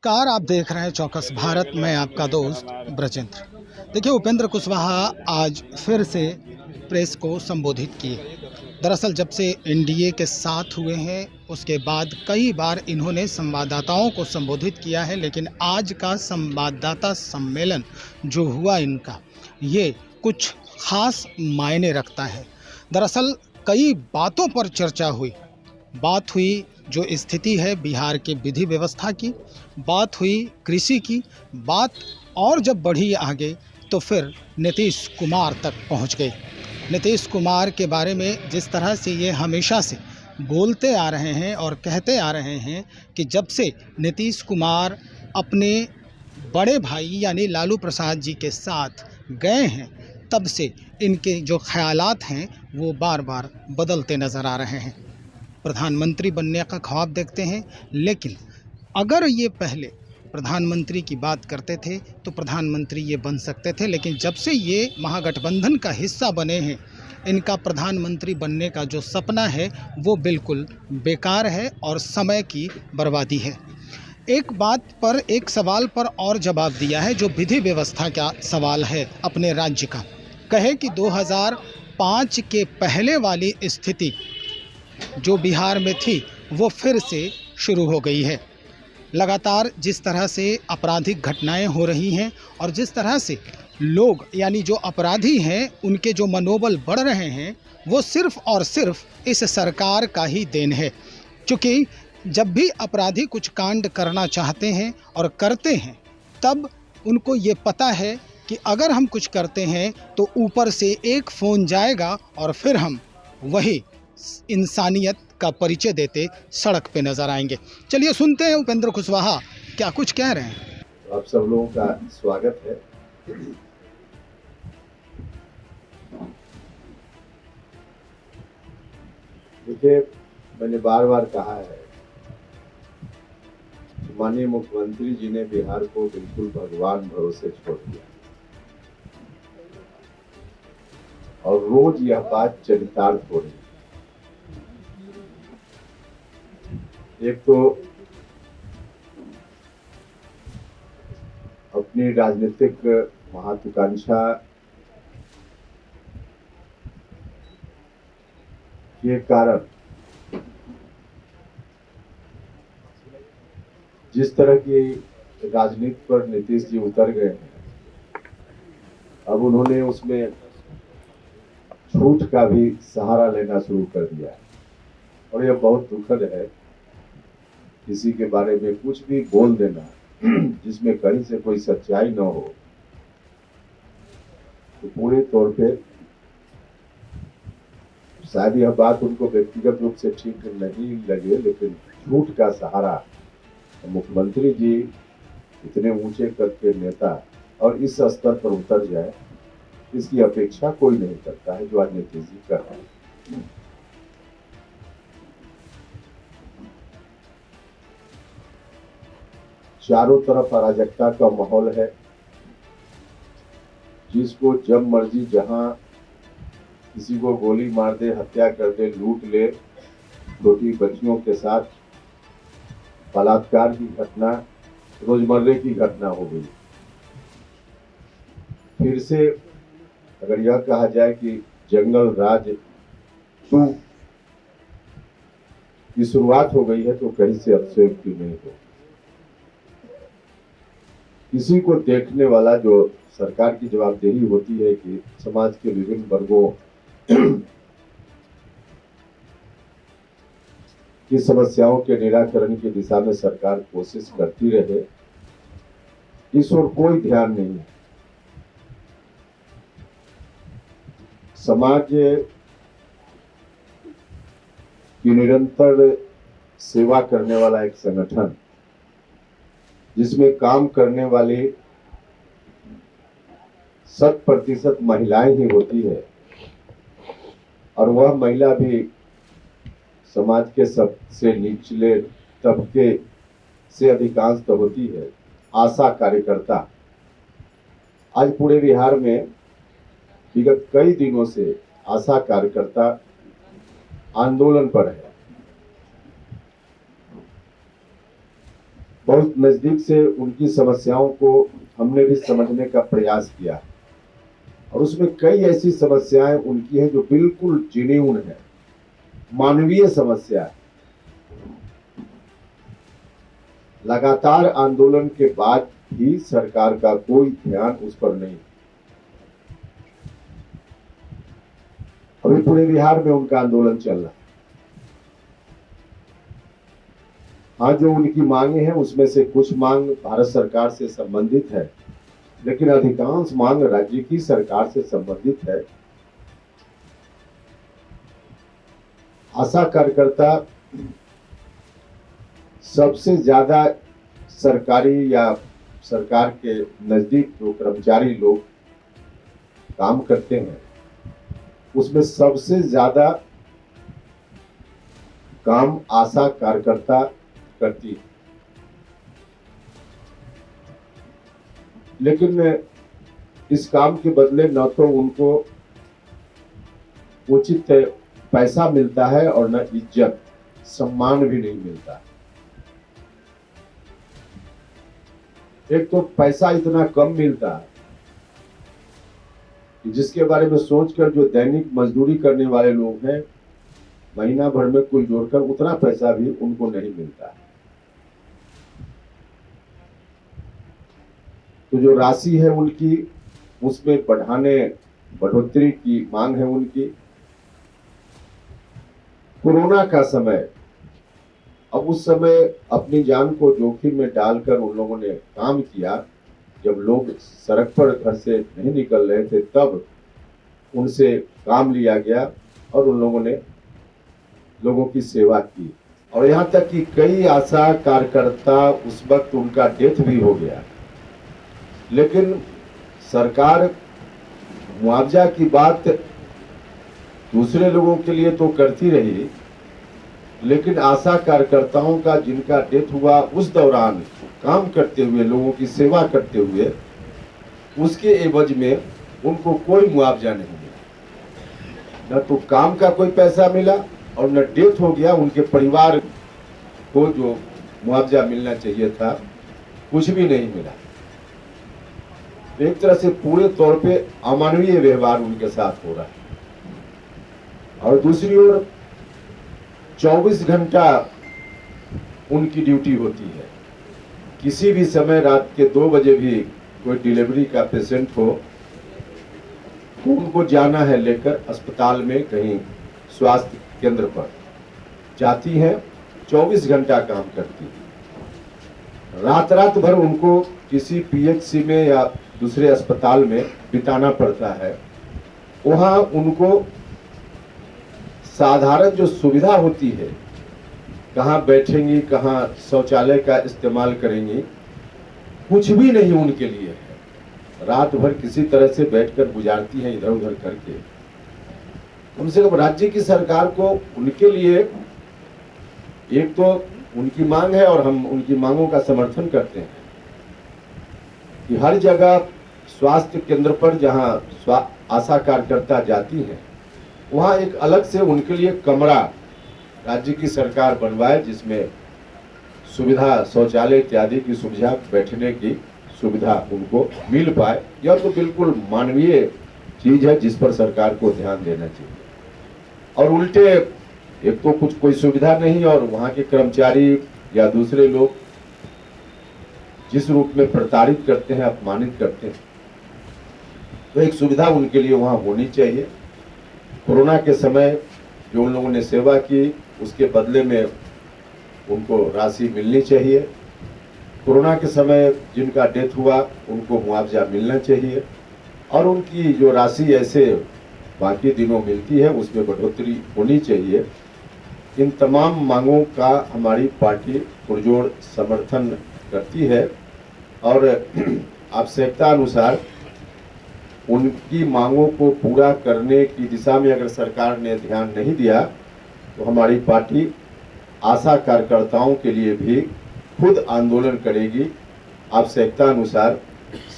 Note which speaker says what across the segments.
Speaker 1: नमस्कार, आप देख रहे हैं चौकस भारत। मैं आपका दोस्त ब्रजेंद्र। देखिए, उपेंद्र कुशवाहा आज फिर से प्रेस को संबोधित किए। दरअसल जब से एनडीए के साथ हुए हैं उसके बाद कई बार इन्होंने संवाददाताओं को संबोधित किया है, लेकिन आज का संवाददाता सम्मेलन जो हुआ इनका, ये कुछ खास मायने रखता है। दरअसल कई बातों पर चर्चा हुई। बात हुई जो स्थिति है बिहार के विधि व्यवस्था की, बात हुई कृषि की, बात और जब बढ़ी आगे तो फिर नीतीश कुमार तक पहुंच गई। नीतीश कुमार के बारे में जिस तरह से ये हमेशा से बोलते आ रहे हैं और कहते आ रहे हैं कि जब से नीतीश कुमार अपने बड़े भाई यानी लालू प्रसाद जी के साथ गए हैं, तब से इनके जो ख्यालात हैं वो बार बार बदलते नज़र आ रहे हैं। प्रधानमंत्री बनने का ख्वाब देखते हैं, लेकिन अगर ये पहले प्रधानमंत्री की बात करते थे तो प्रधानमंत्री ये बन सकते थे, लेकिन जब से ये महागठबंधन का हिस्सा बने हैं, इनका प्रधानमंत्री बनने का जो सपना है वो बिल्कुल बेकार है और समय की बर्बादी है। एक बात पर, एक सवाल पर और जवाब दिया है जो विधि व्यवस्था का सवाल है अपने राज्य का। कहे कि 2005 के पहले वाली स्थिति जो बिहार में थी वो फिर से शुरू हो गई है। लगातार जिस तरह से आपराधिक घटनाएं हो रही हैं और जिस तरह से लोग यानी जो अपराधी हैं उनके जो मनोबल बढ़ रहे हैं, वो सिर्फ़ और सिर्फ इस सरकार का ही देन है। क्योंकि जब भी अपराधी कुछ कांड करना चाहते हैं और करते हैं, तब उनको ये पता है कि अगर हम कुछ करते हैं तो ऊपर से एक फ़ोन जाएगा और फिर हम वही इंसानियत का परिचय देते सड़क पे नजर आएंगे। चलिए सुनते हैं उपेंद्र कुशवाहा क्या कुछ कह रहे हैं।
Speaker 2: आप सब लोगों का स्वागत है। देखिए, मैंने बार बार कहा है, माननीय मुख्यमंत्री जी ने बिहार को बिल्कुल भगवान भरोसे छोड़ दिया और रोज यह बात चरितार्थ हो रही है। एक तो अपनी राजनीतिक महत्वाकांक्षा के कारण जिस तरह की राजनीति पर नीतीश जी उतर गए हैं, अब उन्होंने उसमें झूठ का भी सहारा लेना शुरू कर दिया है और यह बहुत दुखद है। किसी के बारे में कुछ भी बोल देना जिसमें कहीं से कोई सच्चाई न हो, तो पूरे तौर पे शायद यह बात उनको व्यक्तिगत रूप से ठीक नहीं लगे, लेकिन झूठ का सहारा मुख्यमंत्री जी इतने ऊंचे कद के नेता और इस स्तर पर उतर जाए, इसकी अपेक्षा कोई नहीं करता है जो आज नीतीश जी कर रहे हैं। चारों तरफ अराजकता का माहौल है, जिसको जब मर्जी जहां किसी को गोली मार दे, हत्या कर दे, लूट ले, छोटी बच्चियों के साथ बलात्कार की घटना रोजमर्रे की घटना हो गई। फिर से अगर यह कहा जाए कि जंगल राज 2 की शुरुआत हो गई है तो कहीं से अतिशयोक्ति नहीं हो। किसी को देखने वाला जो सरकार की जवाबदेही होती है कि समाज के विभिन्न वर्गों की समस्याओं के निराकरण की दिशा में सरकार कोशिश करती रहे, इस ओर कोई ध्यान नहीं है। समाज की निरंतर सेवा करने वाला एक संगठन, जिसमें काम करने वाली 100% महिलाएं ही होती है और वह महिला भी समाज के सबसे निचले तबके से अधिकांश होती है, आशा कार्यकर्ता। आज पूरे बिहार में विगत कई दिनों से आशा कार्यकर्ता आंदोलन पर है। बहुत नजदीक से उनकी समस्याओं को हमने भी समझने का प्रयास किया और उसमें कई ऐसी समस्याएं उनकी हैं जो बिल्कुल जेन्युइन है, मानवीय समस्या है। लगातार आंदोलन के बाद भी सरकार का कोई ध्यान उस पर नहीं। अभी पूरे बिहार में उनका आंदोलन चल रहा है। हाँ, जो उनकी मांगे हैं उसमें से कुछ मांग भारत सरकार से संबंधित है, लेकिन अधिकांश मांग राज्य की सरकार से संबंधित है। आशा कार्यकर्ता सबसे ज्यादा सरकारी या सरकार के नजदीक जो कर्मचारी लोग काम करते हैं उसमें सबसे ज्यादा काम आशा कार्यकर्ता करती है। लेकिन इस काम के बदले न तो उनको उचित पैसा मिलता है और न इज्जत सम्मान भी नहीं मिलता। एक तो पैसा इतना कम मिलता है कि जिसके बारे में सोचकर जो दैनिक मजदूरी करने वाले लोग हैं महीना भर में कुल जोड़कर उतना पैसा भी उनको नहीं मिलता। तो जो राशि है उनकी उसमें बढ़ोतरी की मांग है उनकी। कोरोना का समय, अब उस समय अपनी जान को जोखिम में डालकर उन लोगों ने काम किया। जब लोग सड़क पर घर से नहीं निकल रहे थे तब उनसे काम लिया गया और उन लोगों ने लोगों की सेवा की। और यहाँ तक कि कई आशा कार्यकर्ता उस वक्त उनका डेथ भी हो गया, लेकिन सरकार मुआवजा की बात दूसरे लोगों के लिए तो करती रही, लेकिन आशा कार्यकर्ताओं का जिनका डेथ हुआ उस दौरान काम करते हुए, लोगों की सेवा करते हुए, उसके एवज में उनको कोई मुआवजा नहीं मिला। न तो काम का कोई पैसा मिला और न डेथ हो गया उनके परिवार को जो मुआवजा मिलना चाहिए था कुछ भी नहीं मिला। एक तरह से पूरे तौर पे अमानवीय व्यवहार उनके साथ हो रहा है। और दूसरी ओर 24 घंटा उनकी ड्यूटी होती है। किसी भी समय रात के 2 बजे भी कोई डिलीवरी का पेशेंट हो तो उनको जाना है लेकर अस्पताल में, कहीं स्वास्थ्य केंद्र पर जाती हैं, 24 घंटा काम करती है। रात भर उनको किसी पीएचसी में या दूसरे अस्पताल में बिताना पड़ता है। वहाँ उनको साधारण जो सुविधा होती है, कहाँ बैठेंगी, कहाँ शौचालय का इस्तेमाल करेंगी, कुछ भी नहीं उनके लिए है। रात भर किसी तरह से बैठकर गुजारती हैं इधर उधर करके। कम से कम राज्य की सरकार को उनके लिए, एक तो उनकी मांग है और हम उनकी मांगों का समर्थन करते हैं कि हर जगह स्वास्थ्य केंद्र पर जहां आशा कार्यकर्ता जाती हैं वहां एक अलग से उनके लिए कमरा राज्य की सरकार बनवाए, जिसमें सुविधा, शौचालय इत्यादि की सुविधा, बैठने की सुविधा उनको मिल पाए। यह तो बिल्कुल मानवीय चीज है जिस पर सरकार को ध्यान देना चाहिए। और उल्टे एक तो कुछ कोई सुविधा नहीं और वहां के कर्मचारी या दूसरे लोग जिस रूप में प्रताड़ित करते हैं, अपमानित करते हैं, तो एक सुविधा उनके लिए वहां होनी चाहिए। कोरोना के समय जो उन लोगों ने सेवा की उसके बदले में उनको राशि मिलनी चाहिए। कोरोना के समय जिनका डेथ हुआ उनको मुआवजा मिलना चाहिए और उनकी जो राशि ऐसे बाकी दिनों मिलती है उसमें बढ़ोतरी होनी चाहिए। इन तमाम मांगों का हमारी पार्टी पुरजोर समर्थन करती है और आवश्यकता अनुसार उनकी मांगों को पूरा करने की दिशा में अगर सरकार ने ध्यान नहीं दिया तो हमारी पार्टी आशा कार्यकर्ताओं के लिए भी खुद आंदोलन करेगी। आवश्यकता अनुसार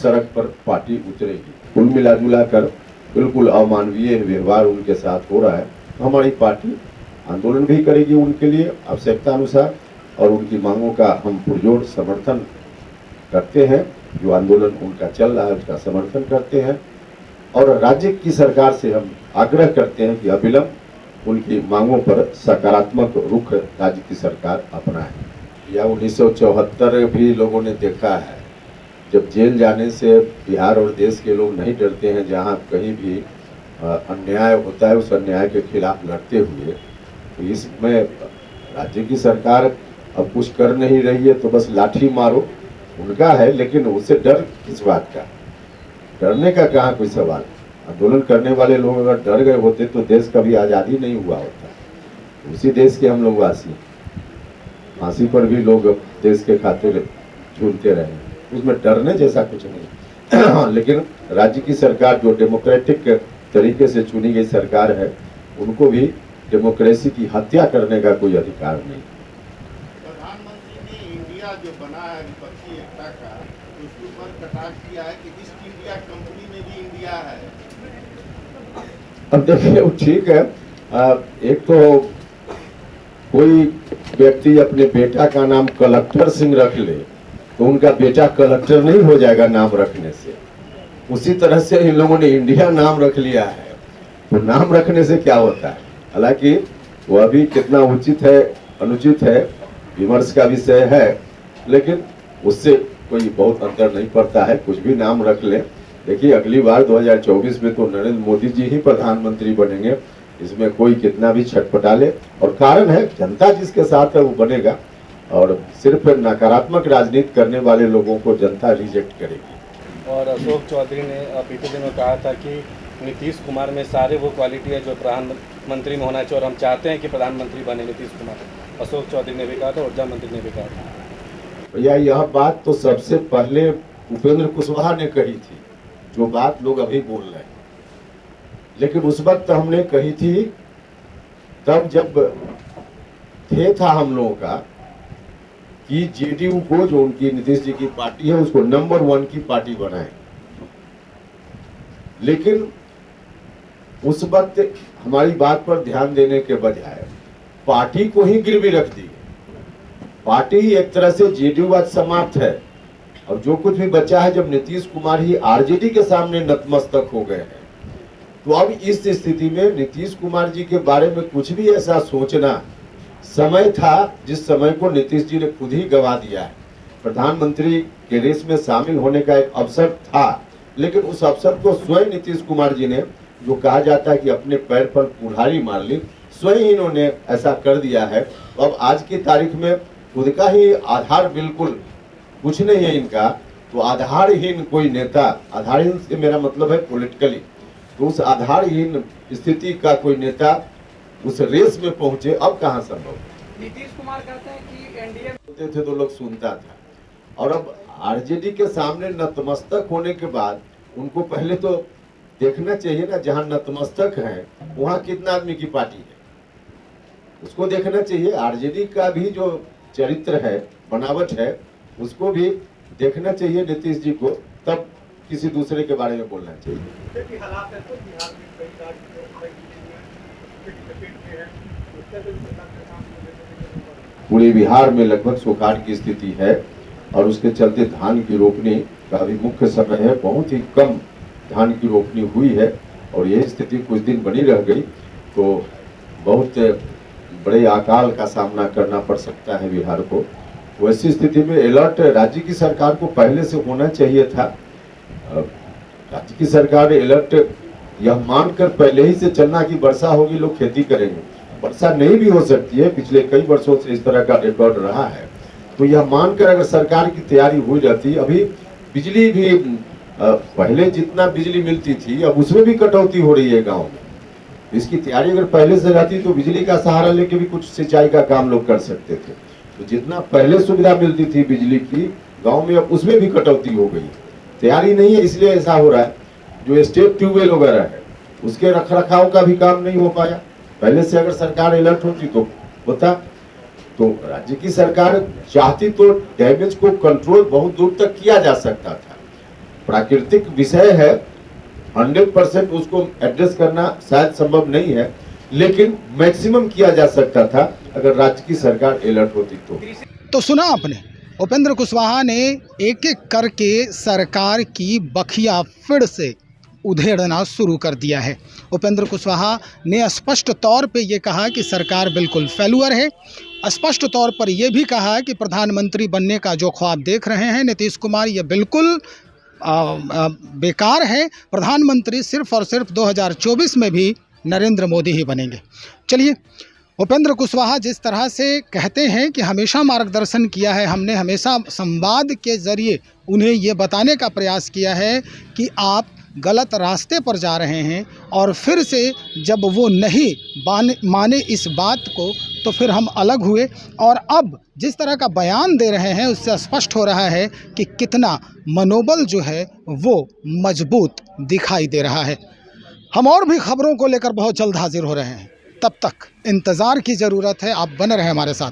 Speaker 2: सड़क पर पार्टी उतरेगी। कुल मिला जुला कर बिल्कुल अमानवीय व्यवहार उनके साथ हो रहा है। हमारी पार्टी आंदोलन भी करेगी उनके लिए आवश्यकता अनुसार और उनकी मांगों का हम पुरजोर समर्थन करते हैं। जो आंदोलन उनका चल रहा है उसका समर्थन करते हैं और राज्य की सरकार से हम आग्रह करते हैं कि अविलंब उनकी मांगों पर सकारात्मक रुख राज्य की सरकार अपनाए। या 1974 भी लोगों ने देखा है, जब जेल जाने से बिहार और देश के लोग नहीं डरते हैं, जहां कहीं भी अन्याय होता है उस अन्याय के खिलाफ लड़ते हुए। तो इसमें राज्य की सरकार अब कुछ कर नहीं रही है तो बस लाठी मारो उनका है, लेकिन उससे डर किस बात का? डरने का कहाँ कोई सवाल। आंदोलन करने वाले लोग अगर डर गए होते तो देश कभी आज़ादी नहीं हुआ होता। उसी देश के हम लोग वासी हैं। फांसी पर भी लोग देश के खातिर झूलते रहे, उसमें डरने जैसा कुछ नहीं। लेकिन राज्य की सरकार जो डेमोक्रेटिक तरीके से चुनी गई सरकार है, उनको भी डेमोक्रेसी की हत्या करने का कोई अधिकार नहीं।
Speaker 3: प्रधानमंत्री ने इंडिया जो बना है विपक्षी एकता का, उसके ऊपर कटाक्ष किया है कि ईस्ट इंडिया कंपनी में भी इंडिया है।
Speaker 2: अब देखिए वो ठीक है, एक तो कोई व्यक्ति अपने बेटा का नाम कलेक्टर सिंह रख ले तो उनका बेटा कलेक्टर नहीं हो जाएगा नाम रखने से। उसी तरह से इन लोगों ने इंडिया नाम रख लिया है, तो नाम रखने से क्या होता है? हालांकि वह भी कितना उचित है अनुचित है विमर्श का विषय है, लेकिन उससे कोई बहुत अंतर नहीं पड़ता है, कुछ भी नाम रख ले। देखिए अगली बार 2024 में तो नरेंद्र मोदी जी ही प्रधानमंत्री बनेंगे, इसमें कोई कितना भी छटपटा ले। और कारण है जनता जिसके साथ है वो बनेगा, और सिर्फ नकारात्मक राजनीति करने वाले लोगों को जनता रिजेक्ट करेगी।
Speaker 4: और अशोक चौधरी ने बीते दिनों कहा था कि नीतीश कुमार में सारे वो क्वालिटी है जो प्रधानमंत्री में होना चाहिए और हम चाहते हैं कि प्रधानमंत्री बने नीतीश कुमार। अशोक चौधरी ने भी कहा था, ऊर्जा मंत्री ने भी कहा था।
Speaker 2: भैया यह बात तो सबसे पहले उपेंद्र कुशवाहा ने कही थी, जो बात लोग अभी बोल रहे हैं। लेकिन उस वक्त हमने कही थी तब जब था हम लोगों का कि जेडीयू को, जो उनकी नीतीश जी की पार्टी है, उसको नंबर 1 की पार्टी बनाए। लेकिन उस वक्त हमारी बात पर ध्यान देने के बजाय पार्टी को ही गिरवी रख दी। पार्टी ही एक तरह से जेडीयू आज समाप्त है, और जो कुछ भी बचा है, जब नीतीश कुमार ही आरजेडी के सामने नतमस्तक हो गए हैं, तो अब इस स्थिति में नीतीश कुमार जी के बारे में कुछ भी ऐसा सोचना समय था जिस समय को नीतीश जी ने खुद ही गवा दिया है। प्रधानमंत्री के रेस में शामिल होने का एक अवसर था, लेकिन उस अवसर को स्वयं नीतीश कुमार जी ने, जो कहा जाता है कि अपने पैर पर कुल्हाड़ी मार ली, स्वयं इन्होंने ऐसा कर दिया है। अब आज की तारीख में खुद का ही आधार बिल्कुल कुछ नहीं है इनका, तो आधारहीन कोई नेता, आधारहीन से मेरा मतलब है पॉलिटिकली, तो उस आधारहीन स्थिति का कोई नेता उस रेस में पहुंचे, अब कहां संभव।
Speaker 5: नीतीश कुमार कहते हैं कि एनडीए
Speaker 2: होते थे तो लोग सुनता था, और अब आरजेडी के सामने नतमस्तक होने के बाद उनको पहले तो देखना चाहिए ना, जहां नतमस्तक है वहां कितना आदमी की पार्टी है, उसको देखना चाहिए। आरजेडी का भी जो चरित्र है, बनावट है, उसको भी देखना चाहिए नीतीश जी को, तब किसी दूसरे के बारे में बोलना चाहिए। पूरे बिहार में लगभग सुखाड़ की स्थिति है, और उसके चलते धान की रोपनी का भी मुख्य समय है। बहुत ही कम धान की रोपनी हुई है, और यही स्थिति कुछ दिन बनी रह गई तो बहुत बड़े अकाल का सामना करना पड़ सकता है बिहार को। वैसी स्थिति में अलर्ट राज्य की सरकार को पहले से होना चाहिए था। राज्य की सरकार अलर्ट यह मानकर पहले ही से चलना कि वर्षा होगी, लोग खेती करेंगे। वर्षा नहीं भी हो सकती है, पिछले कई वर्षों से इस तरह का रिकॉर्ड रहा है, तो यह मानकर अगर सरकार की तैयारी हुई रहती। अभी बिजली भी पहले जितना बिजली मिलती थी, अब उसमें भी कटौती हो रही है गाँव में। इसकी तैयारी अगर पहले से रहती तो बिजली का सहारा लेके भी कुछ सिंचाई का काम लोग कर सकते थे। तो जितना पहले सुविधा मिलती थी बिजली की गांव में, अब उसमें भी कटौती हो गई। तैयारी नहीं है इसलिए ऐसा हो रहा है। जो स्टेट ट्यूबवेल वगैरह है उसके रखरखाव का भी काम नहीं हो पाया। पहले से अगर सरकार अलर्ट होती तो होता। तो राज्य की सरकार चाहती तो डैमेज को कंट्रोल बहुत दूर तक किया जा सकता था। प्राकृतिक विषय है, 100% उसको एड्रेस करना शायद संभव नहीं है, लेकिन मैक्सिमम किया जा सकता था अगर राज्य की सरकार अलर्ट होती तो
Speaker 1: सुना आपने, उपेंद्र कुशवाहा ने एक एक करके सरकार की बखिया फिर से उधेड़ना शुरू कर दिया है। उपेंद्र कुशवाहा ने स्पष्ट तौर पे ये कहा कि सरकार बिल्कुल फेलुअर है। स्पष्ट तौर पर यह भी कहा कि प्रधानमंत्री बनने का जो ख्वाब देख रहे हैं नीतीश कुमार, ये बिल्कुल बेकार है। प्रधानमंत्री सिर्फ और सिर्फ 2024 में भी नरेंद्र मोदी ही बनेंगे। चलिए, उपेंद्र कुशवाहा जिस तरह से कहते हैं कि हमेशा मार्गदर्शन किया है, हमने हमेशा संवाद के ज़रिए उन्हें ये बताने का प्रयास किया है कि आप गलत रास्ते पर जा रहे हैं, और फिर से जब वो नहीं माने इस बात को तो फिर हम अलग हुए। और अब जिस तरह का बयान दे रहे हैं उससे स्पष्ट हो रहा है कि कितना मनोबल जो है वो मजबूत दिखाई दे रहा है। हम और भी खबरों को लेकर बहुत जल्द हाजिर हो रहे हैं, तब तक इंतज़ार की ज़रूरत है। आप बने रहें हमारे साथ।